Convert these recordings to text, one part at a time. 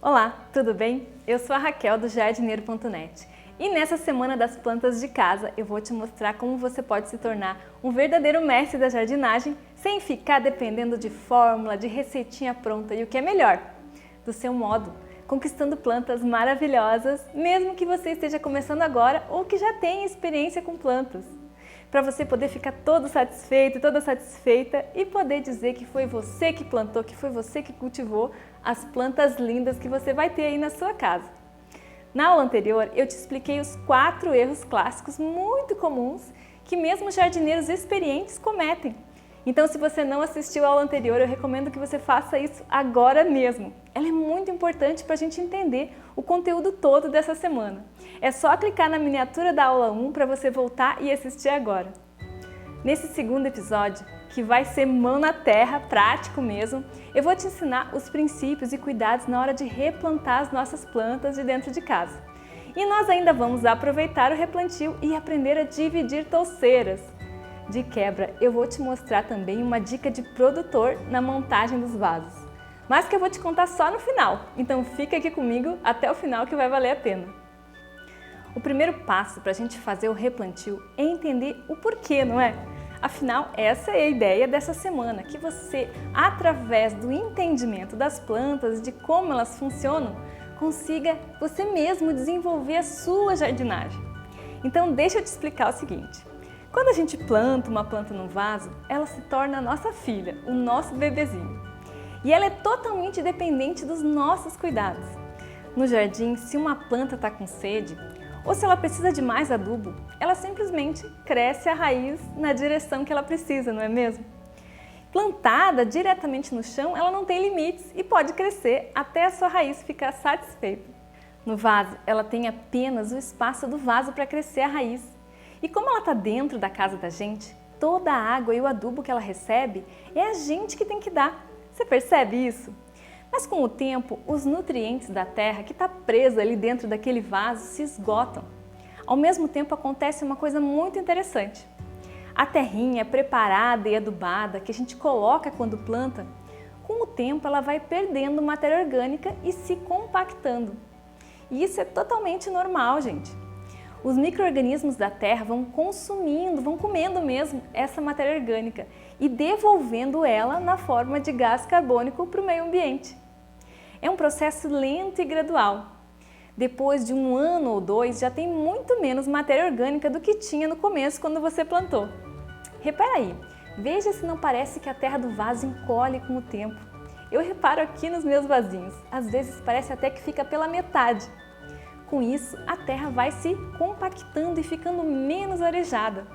Olá, tudo bem? Eu sou a Raquel do jardineiro.net e nessa semana das plantas de casa eu vou te mostrar como você pode se tornar um verdadeiro mestre da jardinagem sem ficar dependendo de fórmula, de receitinha pronta e o que é melhor, do seu modo, conquistando plantas maravilhosas, mesmo que você esteja começando agora ou que já tenha experiência com plantas. Para você poder ficar todo satisfeito, toda satisfeita e poder dizer que foi você que plantou, que foi você que cultivou as plantas lindas que você vai ter aí na sua casa. Na aula anterior, eu te expliquei os 4 erros clássicos muito comuns que mesmo jardineiros experientes cometem. Então, se você não assistiu a aula anterior, eu recomendo que você faça isso agora mesmo. Ela é muito importante para a gente entender o conteúdo todo dessa semana. É só clicar na miniatura da aula 1 para você voltar e assistir agora. Nesse segundo episódio, que vai ser mão na terra, prático mesmo, eu vou te ensinar os princípios e cuidados na hora de replantar as nossas plantas de dentro de casa. E nós ainda vamos aproveitar o replantio e aprender a dividir touceiras. De quebra, eu vou te mostrar também uma dica de produtor na montagem dos vasos, mas que eu vou te contar só no final, então fica aqui comigo até o final que vai valer a pena. O primeiro passo para a gente fazer o replantio é entender o porquê, não é? Afinal, essa é a ideia dessa semana, que você, através do entendimento das plantas e de como elas funcionam, consiga você mesmo desenvolver a sua jardinagem. Então deixa eu te explicar o seguinte. Quando a gente planta uma planta num vaso, ela se torna a nossa filha, o nosso bebezinho. E ela é totalmente dependente dos nossos cuidados. No jardim, se uma planta está com sede, ou se ela precisa de mais adubo, ela simplesmente cresce a raiz na direção que ela precisa, não é mesmo? Plantada diretamente no chão, ela não tem limites e pode crescer até a sua raiz ficar satisfeita. No vaso, ela tem apenas o espaço do vaso para crescer a raiz. E como ela está dentro da casa da gente, toda a água e o adubo que ela recebe é a gente que tem que dar. Você percebe isso? Mas com o tempo, os nutrientes da terra que está presa ali dentro daquele vaso se esgotam. Ao mesmo tempo acontece uma coisa muito interessante. A terrinha preparada e adubada que a gente coloca quando planta, com o tempo ela vai perdendo matéria orgânica e se compactando. E isso é totalmente normal, gente. Os micro-organismos da terra vão consumindo, vão comendo mesmo essa matéria orgânica e devolvendo ela na forma de gás carbônico para o meio ambiente. É um processo lento e gradual. Depois de 1 ano ou 2, já tem muito menos matéria orgânica do que tinha no começo quando você plantou. Repara aí, veja se não parece que a terra do vaso encolhe com o tempo. Eu reparo aqui nos meus vasinhos, às vezes parece até que fica pela metade. Com isso, a terra vai se compactando e ficando menos arejada.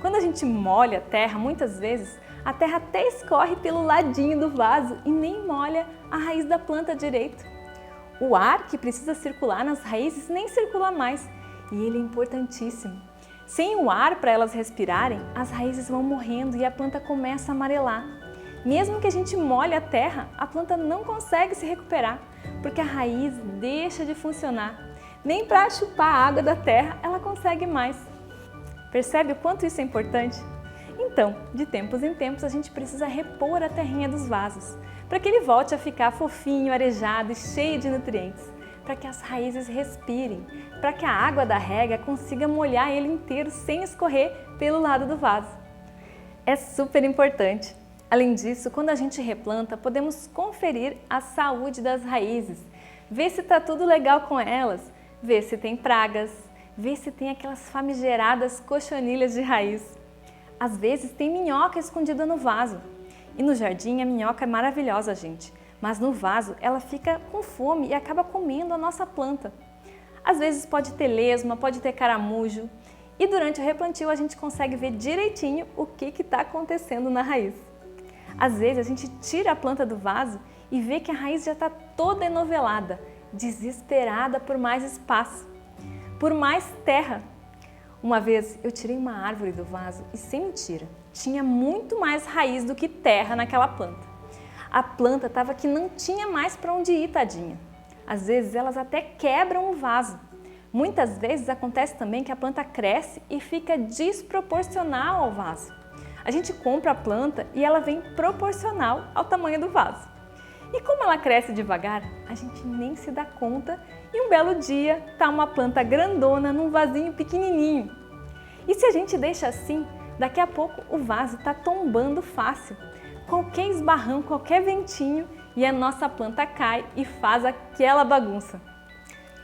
Quando a gente molha a terra, muitas vezes, a terra até escorre pelo ladinho do vaso e nem molha a raiz da planta direito. O ar que precisa circular nas raízes nem circula mais e ele é importantíssimo. Sem o ar para elas respirarem, as raízes vão morrendo e a planta começa a amarelar. Mesmo que a gente molhe a terra, a planta não consegue se recuperar, porque a raiz deixa de funcionar. Nem para chupar a água da terra ela consegue mais. Percebe o quanto isso é importante? Então, de tempos em tempos, a gente precisa repor a terrinha dos vasos, para que ele volte a ficar fofinho, arejado e cheio de nutrientes, para que as raízes respirem, para que a água da rega consiga molhar ele inteiro sem escorrer pelo lado do vaso. É super importante. Além disso, quando a gente replanta, podemos conferir a saúde das raízes, ver se está tudo legal com elas, ver se tem pragas, ver se tem aquelas famigeradas cochonilhas de raiz. Às vezes tem minhoca escondida no vaso. E no jardim a minhoca é maravilhosa, gente. Mas no vaso ela fica com fome e acaba comendo a nossa planta. Às vezes pode ter lesma, pode ter caramujo. E durante o replantio a gente consegue ver direitinho o que está acontecendo na raiz. Às vezes a gente tira a planta do vaso e vê que a raiz já está toda enovelada, desesperada por mais espaço, por mais terra. Uma vez eu tirei uma árvore do vaso e, sem mentira, tinha muito mais raiz do que terra naquela planta. A planta estava que não tinha mais para onde ir, tadinha. Às vezes elas até quebram o vaso. Muitas vezes acontece também que a planta cresce e fica desproporcional ao vaso. A gente compra a planta e ela vem proporcional ao tamanho do vaso. E como ela cresce devagar, a gente nem se dá conta e um belo dia tá uma planta grandona num vasinho pequenininho. E se a gente deixa assim, daqui a pouco o vaso tá tombando fácil. Qualquer esbarrão, qualquer ventinho e a nossa planta cai e faz aquela bagunça.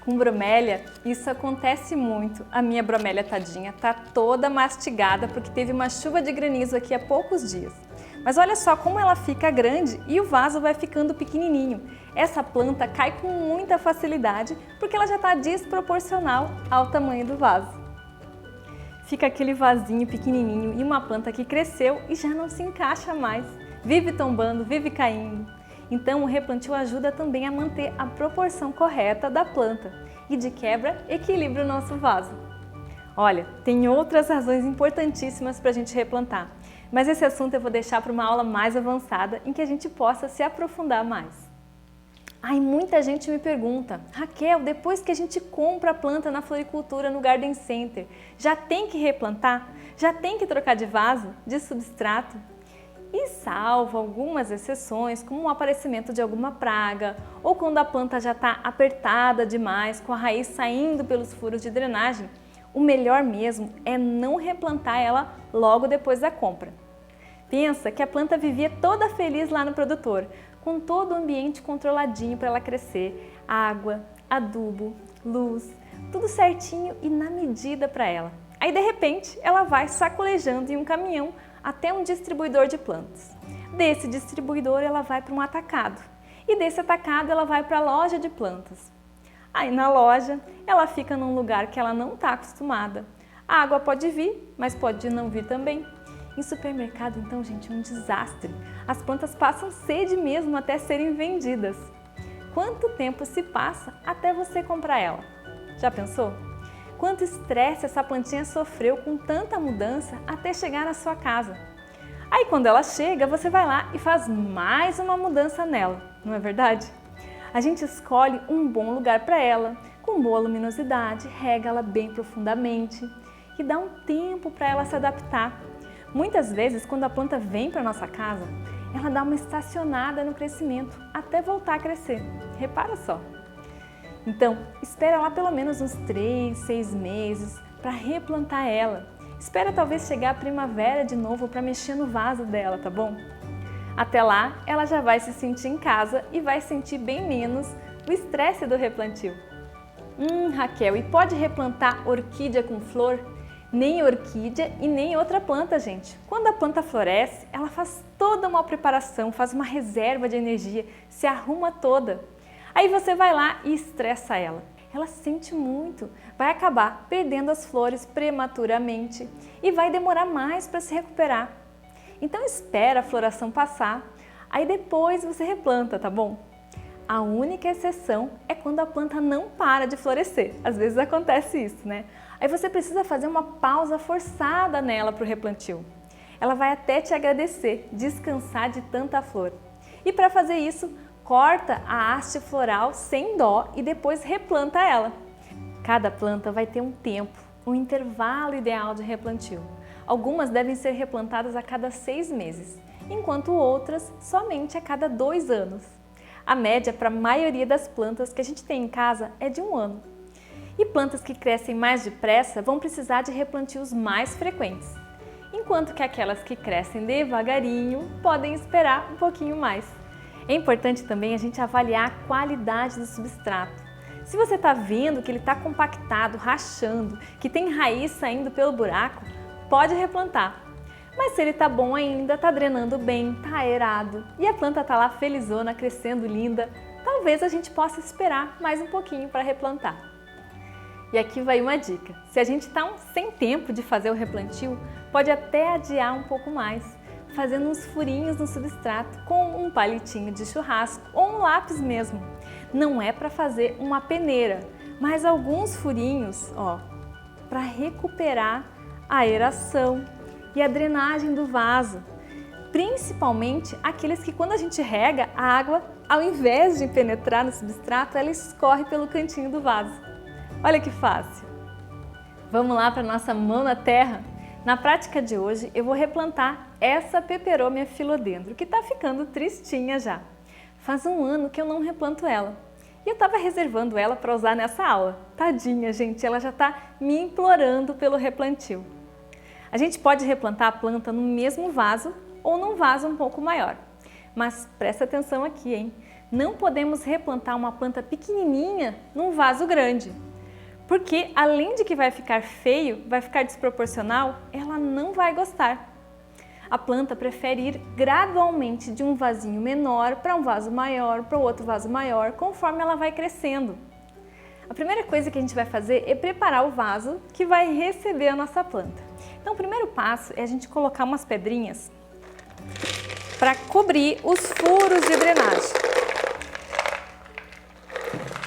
Com bromélia, isso acontece muito. A minha bromélia tadinha tá toda mastigada porque teve uma chuva de granizo aqui há poucos dias. Mas olha só como ela fica grande e o vaso vai ficando pequenininho. Essa planta cai com muita facilidade porque ela já está desproporcional ao tamanho do vaso. Fica aquele vasinho pequenininho e uma planta que cresceu e já não se encaixa mais. Vive tombando, vive caindo. Então o replantio ajuda também a manter a proporção correta da planta e de quebra equilibra o nosso vaso. Olha, tem outras razões importantíssimas para a gente replantar, mas esse assunto eu vou deixar para uma aula mais avançada em que a gente possa se aprofundar mais. Muita gente me pergunta, Raquel, depois que a gente compra a planta na floricultura, no Garden Center, já tem que replantar? Já tem que trocar de vaso, de substrato? E salvo algumas exceções, como o aparecimento de alguma praga ou quando a planta já está apertada demais, com a raiz saindo pelos furos de drenagem, o melhor mesmo é não replantar ela logo depois da compra. Pensa que a planta vivia toda feliz lá no produtor, com todo o ambiente controladinho para ela crescer, água, adubo, luz, tudo certinho e na medida para ela. Aí de repente ela vai sacolejando em um caminhão até um distribuidor de plantas. Desse distribuidor ela vai para um atacado e desse atacado ela vai para a loja de plantas. Aí na loja ela fica num lugar que ela não está acostumada. A água pode vir, mas pode não vir também. Em supermercado então, gente, é um desastre. As plantas passam sede mesmo até serem vendidas. Quanto tempo se passa até você comprar ela? Já pensou? Quanto estresse essa plantinha sofreu com tanta mudança até chegar na sua casa. Aí quando ela chega, você vai lá e faz mais uma mudança nela, não é verdade? A gente escolhe um bom lugar para ela, com boa luminosidade, rega ela bem profundamente e dá um tempo para ela se adaptar. Muitas vezes, quando a planta vem para nossa casa, ela dá uma estacionada no crescimento até voltar a crescer. Repara só! Então, espera lá pelo menos uns 3, 6 meses para replantar ela. Espera talvez chegar a primavera de novo para mexer no vaso dela, tá bom? Até lá, ela já vai se sentir em casa e vai sentir bem menos o estresse do replantio. Raquel, e pode replantar orquídea com flor? Nem orquídea e nem outra planta, gente. Quando a planta floresce, ela faz toda uma preparação, faz uma reserva de energia, se arruma toda. Aí você vai lá e estressa ela. Ela sente muito, vai acabar perdendo as flores prematuramente e vai demorar mais para se recuperar. Então espera a floração passar, aí depois você replanta, tá bom? A única exceção é quando a planta não para de florescer. Às vezes acontece isso, né? Aí você precisa fazer uma pausa forçada nela para o replantio. Ela vai até te agradecer, descansar de tanta flor. E para fazer isso, corta a haste floral sem dó e depois replanta ela. Cada planta vai ter um tempo, um intervalo ideal de replantio. Algumas devem ser replantadas a cada 6 meses, enquanto outras somente a cada 2 anos. A média para a maioria das plantas que a gente tem em casa é de 1 ano. E plantas que crescem mais depressa vão precisar de replantios mais frequentes, enquanto que aquelas que crescem devagarinho podem esperar um pouquinho mais. É importante também a gente avaliar a qualidade do substrato. Se você está vendo que ele está compactado, rachando, que tem raiz saindo pelo buraco, pode replantar. Mas se ele está bom ainda, está drenando bem, está aerado e a planta está lá felizona, crescendo linda, talvez a gente possa esperar mais um pouquinho para replantar. E aqui vai uma dica. Se a gente está sem tempo de fazer o replantio, pode até adiar um pouco mais, fazendo uns furinhos no substrato com um palitinho de churrasco ou um lápis mesmo. Não é para fazer uma peneira, mas alguns furinhos, para recuperar a aeração e a drenagem do vaso. Principalmente aqueles que quando a gente rega, a água, ao invés de penetrar no substrato, ela escorre pelo cantinho do vaso. Olha que fácil! Vamos lá para a nossa mão na terra? Na prática de hoje, eu vou replantar essa Peperomia philodendron, que está ficando tristinha já. Faz um ano que eu não replanto ela. E eu estava reservando ela para usar nessa aula. Tadinha, gente, ela já está me implorando pelo replantio. A gente pode replantar a planta no mesmo vaso ou num vaso um pouco maior. Mas presta atenção aqui, hein? Não podemos replantar uma planta pequenininha num vaso grande. Porque além de que vai ficar feio, vai ficar desproporcional, ela não vai gostar. A planta prefere ir gradualmente de um vasinho menor para um vaso maior, para outro vaso maior, conforme ela vai crescendo. A primeira coisa que a gente vai fazer é preparar o vaso que vai receber a nossa planta. Então o primeiro passo é a gente colocar umas pedrinhas para cobrir os furos de drenagem.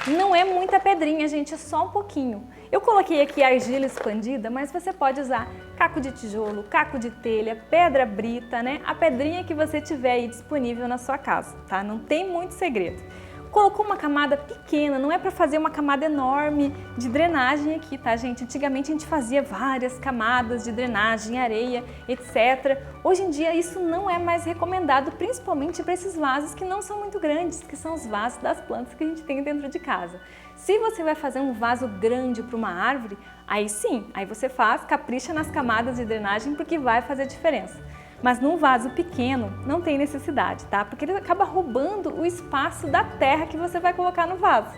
Não é muita pedrinha, gente, é só um pouquinho. Eu coloquei aqui argila expandida, mas você pode usar caco de tijolo, caco de telha, pedra brita, né? A pedrinha que você tiver aí disponível na sua casa, tá? Não tem muito segredo. Colocou uma camada pequena, não é para fazer uma camada enorme de drenagem aqui, tá, gente? Antigamente a gente fazia várias camadas de drenagem, areia, etc. Hoje em dia isso não é mais recomendado, principalmente para esses vasos que não são muito grandes, que são os vasos das plantas que a gente tem dentro de casa. Se você vai fazer um vaso grande para uma árvore, aí sim, aí você faz, capricha nas camadas de drenagem porque vai fazer diferença. Mas num vaso pequeno não tem necessidade, tá? Porque ele acaba roubando o espaço da terra que você vai colocar no vaso.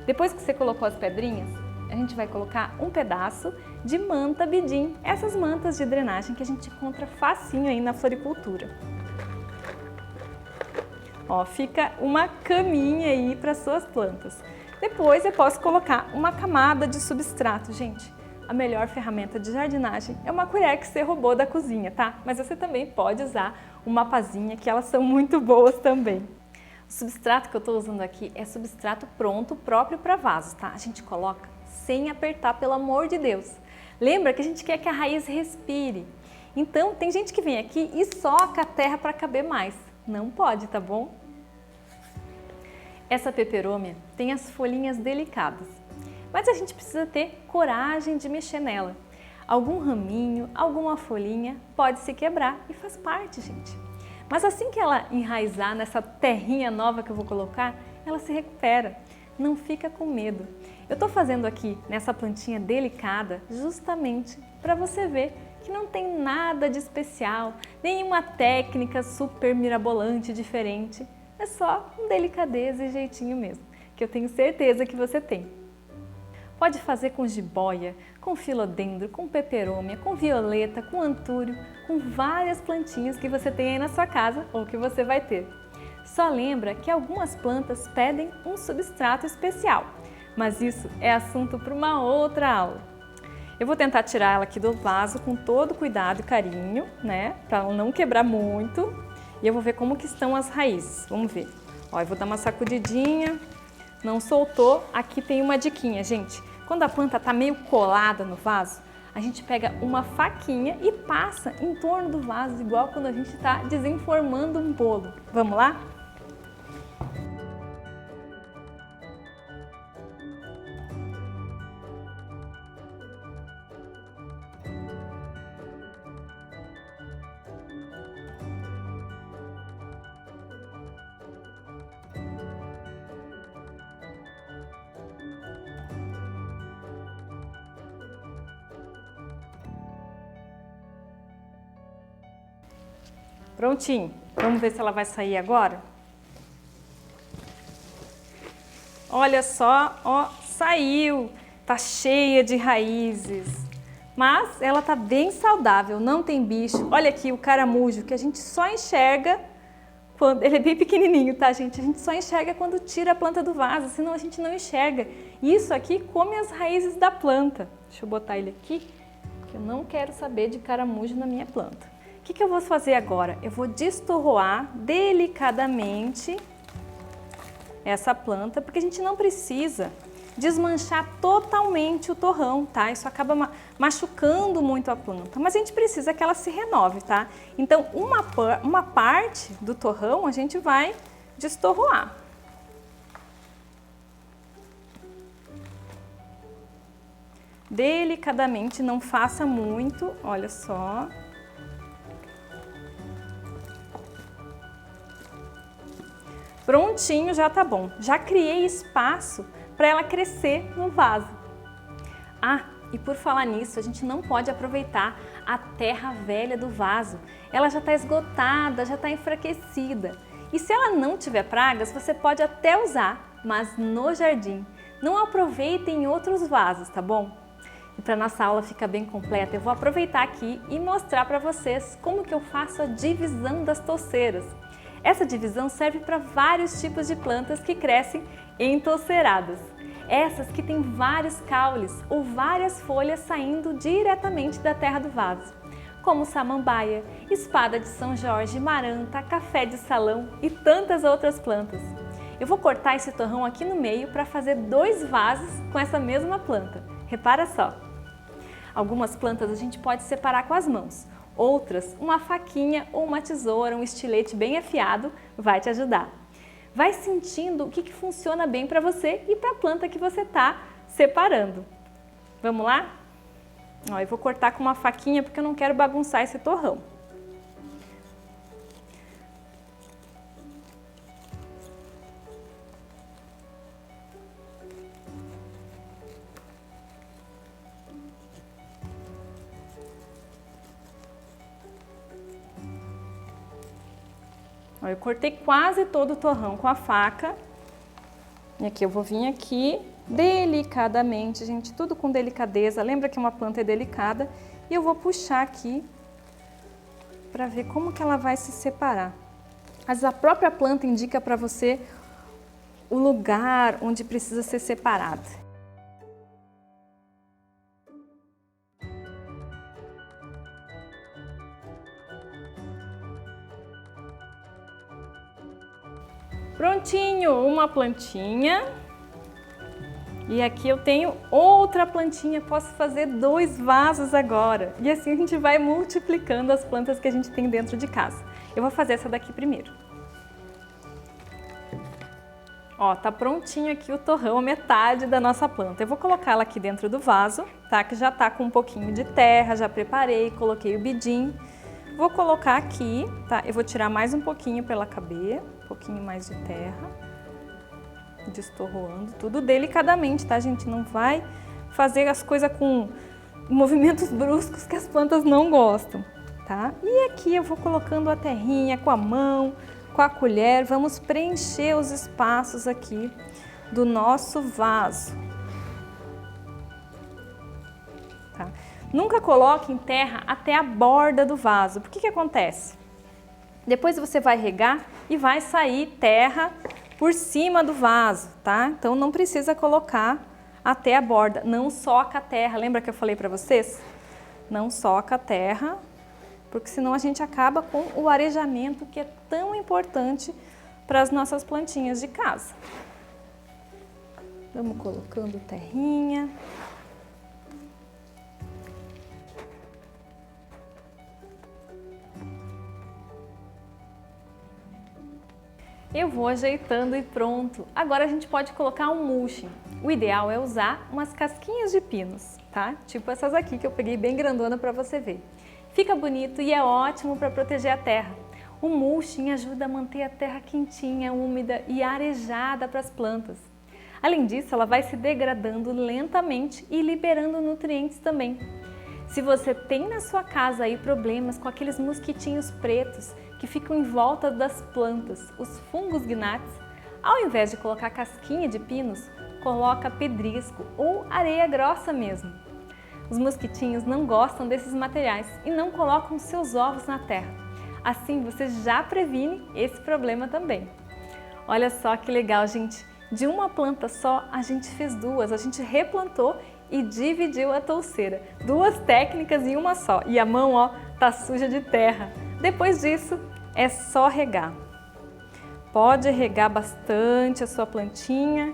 Depois que você colocou as pedrinhas, a gente vai colocar um pedaço de manta bidim, essas mantas de drenagem que a gente encontra facinho aí na floricultura. Ó, fica uma caminha aí para suas plantas. Depois eu posso colocar uma camada de substrato, gente. A melhor ferramenta de jardinagem é uma colher que você roubou da cozinha, tá? Mas você também pode usar uma pazinha, que elas são muito boas também. O substrato que eu estou usando aqui é substrato pronto, próprio para vasos, tá? A gente coloca sem apertar, pelo amor de Deus. Lembra que a gente quer que a raiz respire. Então, tem gente que vem aqui e soca a terra para caber mais. Não pode, tá bom? Essa peperômia tem as folhinhas delicadas. Mas a gente precisa ter coragem de mexer nela. Algum raminho, alguma folhinha pode se quebrar e faz parte, gente. Mas assim que ela enraizar nessa terrinha nova que eu vou colocar, ela se recupera. Não fica com medo. Eu estou fazendo aqui nessa plantinha delicada justamente para você ver que não tem nada de especial, nenhuma técnica super mirabolante diferente. É só com delicadeza e jeitinho mesmo, que eu tenho certeza que você tem. Pode fazer com jiboia, com filodendro, com peperômia, com violeta, com antúrio, com várias plantinhas que você tem aí na sua casa ou que você vai ter. Só lembra que algumas plantas pedem um substrato especial, mas isso é assunto para uma outra aula. Eu vou tentar tirar ela aqui do vaso com todo cuidado e carinho, né, para ela não quebrar muito. E eu vou ver como que estão as raízes, vamos ver. Ó, eu vou dar uma sacudidinha. Não soltou, aqui tem uma diquinha, gente. Quando a planta está meio colada no vaso, a gente pega uma faquinha e passa em torno do vaso, igual quando a gente está desenformando um bolo. Vamos lá? Prontinho. Vamos ver se ela vai sair agora? Olha só, ó, saiu. Tá cheia de raízes. Mas ela tá bem saudável, não tem bicho. Olha aqui o caramujo, que a gente só enxerga quando... Ele é bem pequenininho, tá, gente? A gente só enxerga quando tira a planta do vaso, senão a gente não enxerga. Isso aqui come as raízes da planta. Deixa eu botar ele aqui, que eu não quero saber de caramujo na minha planta. O que eu vou fazer agora? Eu vou destorroar delicadamente essa planta, porque a gente não precisa desmanchar totalmente o torrão, tá? Isso acaba machucando muito a planta, mas a gente precisa que ela se renove, tá? Então, uma parte do torrão a gente vai destorroar. Delicadamente, não faça muito, olha só. Prontinho, já tá bom. Já criei espaço para ela crescer no vaso. Ah, e por falar nisso, a gente não pode aproveitar a terra velha do vaso. Ela já está esgotada, já está enfraquecida. E se ela não tiver pragas, você pode até usar, mas no jardim. Não aproveite em outros vasos, tá bom? E para nossa aula ficar bem completa, eu vou aproveitar aqui e mostrar para vocês como que eu faço a divisão das touceiras. Essa divisão serve para vários tipos de plantas que crescem entouceiradas. Essas que têm vários caules ou várias folhas saindo diretamente da terra do vaso, como samambaia, espada de São Jorge, maranta, café de salão e tantas outras plantas. Eu vou cortar esse torrão aqui no meio para fazer 2 vasos com essa mesma planta. Repara só! Algumas plantas a gente pode separar com as mãos. Outras, uma faquinha ou uma tesoura, um estilete bem afiado vai te ajudar. Vai sentindo o que funciona bem para você e para a planta que você está separando. Vamos lá? Ó, eu vou cortar com uma faquinha porque eu não quero bagunçar esse torrão. Eu cortei quase todo o torrão com a faca. E aqui eu vou vir aqui delicadamente, gente, tudo com delicadeza. Lembra que uma planta é delicada? E eu vou puxar aqui para ver como que ela vai se separar. Mas a própria planta indica para você o lugar onde precisa ser separada. Prontinho, uma plantinha. E aqui eu tenho outra plantinha, posso fazer 2 vasos agora. E assim a gente vai multiplicando as plantas que a gente tem dentro de casa. Eu vou fazer essa daqui primeiro. Ó, tá prontinho aqui o torrão, a metade da nossa planta. Eu vou colocar ela aqui dentro do vaso, tá? Que já tá com um pouquinho de terra, já preparei, coloquei o bidim. Vou colocar aqui, tá? Eu vou tirar mais um pouquinho para ela caber, um pouquinho mais de terra, destorroando, tudo delicadamente, tá, gente? Não vai fazer as coisas com movimentos bruscos que as plantas não gostam, tá? E aqui eu vou colocando a terrinha com a mão, com a colher, vamos preencher os espaços aqui do nosso vaso, tá? Nunca coloque em terra até a borda do vaso. Por que acontece? Depois você vai regar e vai sair terra por cima do vaso, tá? Então não precisa colocar até a borda. Não soca a terra. Lembra que eu falei para vocês? Não soca a terra, porque senão a gente acaba com o arejamento que é tão importante para as nossas plantinhas de casa. Vamos colocando terrinha. Eu vou ajeitando e pronto. Agora a gente pode colocar um mulching. O ideal é usar umas casquinhas de pinos, tá? Tipo essas aqui que eu peguei bem grandona para você ver. Fica bonito e é ótimo para proteger a terra. O mulching ajuda a manter a terra quentinha, úmida e arejada para as plantas. Além disso, ela vai se degradando lentamente e liberando nutrientes também. Se você tem na sua casa aí problemas com aqueles mosquitinhos pretos que ficam em volta das plantas, os fungos gnats, ao invés de colocar casquinha de pinos, coloca pedrisco ou areia grossa mesmo. Os mosquitinhos não gostam desses materiais e não colocam seus ovos na terra. Assim você já previne esse problema também. Olha só que legal, gente! De uma planta só a gente fez 2, a gente replantou e dividiu a touceira. 2 técnicas em uma só. E a mão, ó, tá suja de terra. Depois disso, é só regar. Pode regar bastante a sua plantinha,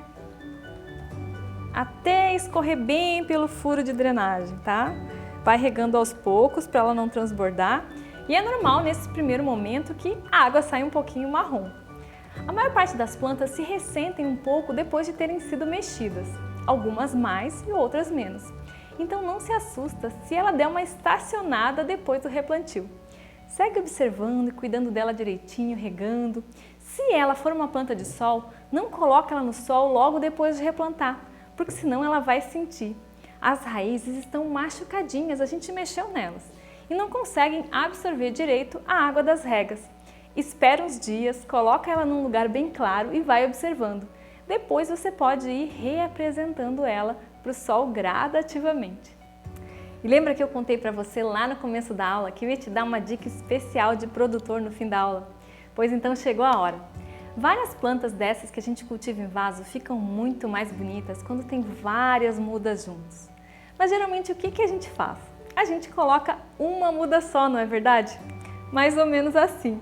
até escorrer bem pelo furo de drenagem, tá? Vai regando aos poucos para ela não transbordar. E é normal nesse primeiro momento que a água sai um pouquinho marrom. A maior parte das plantas se ressentem um pouco depois de terem sido mexidas. Algumas mais e outras menos. Então não se assusta se ela der uma estacionada depois do replantio. Segue observando e cuidando dela direitinho, regando. Se ela for uma planta de sol, não coloque ela no sol logo depois de replantar, porque senão ela vai sentir. As raízes estão machucadinhas, a gente mexeu nelas e não conseguem absorver direito a água das regas. Espera uns dias, coloca ela num lugar bem claro e vai observando. Depois você pode ir reapresentando ela para o sol gradativamente. E lembra que eu contei para você lá no começo da aula que eu ia te dar uma dica especial de produtor no fim da aula? Pois então chegou a hora. Várias plantas dessas que a gente cultiva em vaso ficam muito mais bonitas quando tem várias mudas juntos. Mas geralmente o que a gente faz? A gente coloca uma muda só, não é verdade? Mais ou menos assim.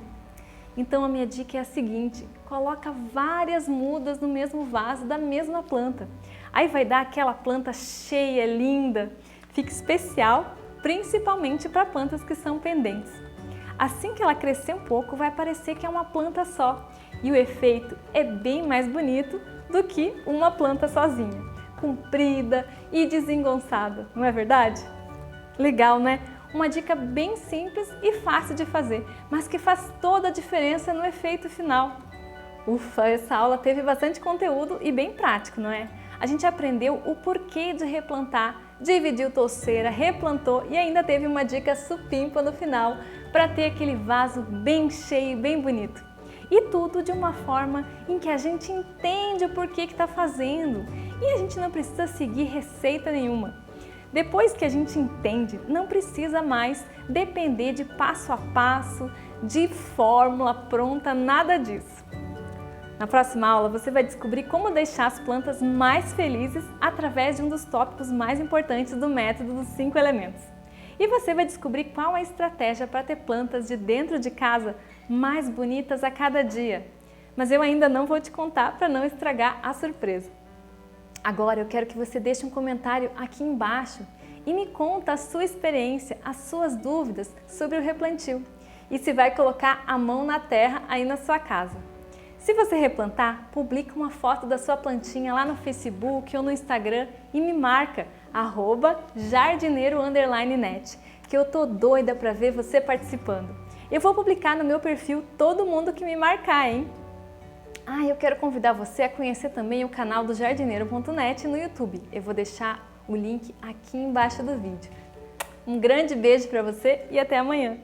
Então a minha dica é a seguinte: coloca várias mudas no mesmo vaso da mesma planta. Aí vai dar aquela planta cheia, linda. Fica especial, principalmente para plantas que são pendentes. Assim que ela crescer um pouco, vai parecer que é uma planta só. E o efeito é bem mais bonito do que uma planta sozinha, comprida e desengonçada, não é verdade? Legal, né? Uma dica bem simples e fácil de fazer, mas que faz toda a diferença no efeito final. Ufa, essa aula teve bastante conteúdo e bem prático, não é? A gente aprendeu o porquê de replantar, dividiu touceira, replantou e ainda teve uma dica supimpa no final para ter aquele vaso bem cheio, bem bonito. E tudo de uma forma em que a gente entende o porquê que está fazendo e a gente não precisa seguir receita nenhuma. Depois que a gente entende, não precisa mais depender de passo a passo, de fórmula pronta, nada disso. Na próxima aula você vai descobrir como deixar as plantas mais felizes através de um dos tópicos mais importantes do método dos 5 elementos. E você vai descobrir qual a estratégia para ter plantas de dentro de casa mais bonitas a cada dia. Mas eu ainda não vou te contar para não estragar a surpresa. Agora eu quero que você deixe um comentário aqui embaixo e me conta a sua experiência, as suas dúvidas sobre o replantio e se vai colocar a mão na terra aí na sua casa. Se você replantar, publica uma foto da sua plantinha lá no Facebook ou no Instagram e me marca @jardineiro_net, que eu tô doida para ver você participando. Eu vou publicar no meu perfil todo mundo que me marcar, hein? Eu quero convidar você a conhecer também o canal do jardineiro.net no YouTube. Eu vou deixar o link aqui embaixo do vídeo. Um grande beijo para você e até amanhã!